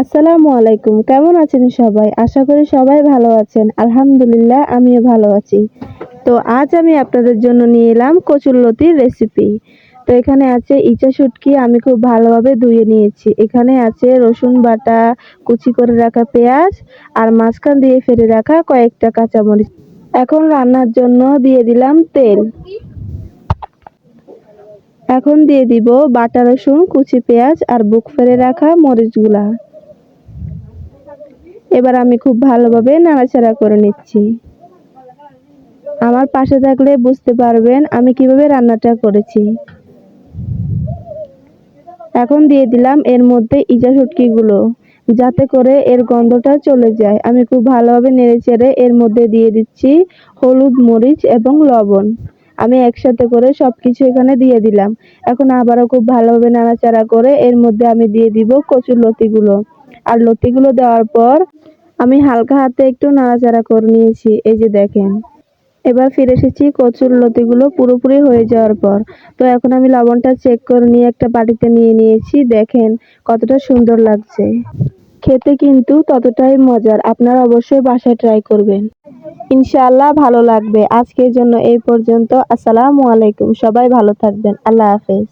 আসসালামু আলাইকুম। কেমন আছেন সবাই? আশা করি সবাই ভালো আছেন। আলহামদুলিল্লাহ আমিও ভালো আছি। তো আজ আমি আপনাদের জন্য নিয়ে এলাম কচুরলতির রেসিপি। তো এখানে আছে ইচা শুটকি, আমি খুব ভালোভাবে ধুয়ে নিয়েছি। এখানে আছে রসুন বাটা, কুচি করে রাখা পেঁয়াজ আর মাঝখান দিয়ে ফেলে রাখা কয়েকটা কাঁচামরিচ। এখন রান্নার জন্য দিয়ে দিলাম তেল। এখন দিয়ে দিব বাটা রসুন, কুচি পেঁয়াজ আর বুক ফেলে রাখা মরিচগুলা। এবার আমি খুব ভালোভাবে নাড়াচাড়া করে নিচ্ছি। আমার পাশে থাকলে বুঝতে পারবেন আমি কিভাবে রান্নাটা করেছি। এখন দিয়ে দিলাম এর মধ্যে ইচা শুটকিগুলো, যাতে করে এর গন্ধটা চলে যায়। আমি খুব ভালোভাবে নেড়েচেড়ে এর মধ্যে দিয়ে দিচ্ছি হলুদ, মরিচ এবং লবণ। আমি একসাথে করে সবকিছু এখানে দিয়ে দিলাম। এখন আবারও খুব ভালোভাবে নাড়াচাড়া করে এর মধ্যে আমি দিয়ে দিব কচুর লতিগুলো। আর লতিগুলো দেওয়ার পর আমি হালকা হাতে একটু নাড়াচাড়া করে নিয়েছি, এই যে দেখেন। এবার ফিরে এসেছি কচুর লতিগুলো পুরোপুরি হয়ে যাওয়ার পর। তো এখন আমি লবণটা চেক করে নিয়ে একটা বাটিতে নিয়ে নিয়েছি, দেখেন কতটা সুন্দর লাগছে। খেতে কিন্তু ততটাই মজার, আপনারা অবশ্যই বাসায় ট্রাই করবেন, ইনশাআল্লাহ ভালো লাগবে। আজকের জন্য এই পর্যন্ত। আসসালামু আলাইকুম, সবাই ভালো থাকবেন, আল্লাহ হাফেজ।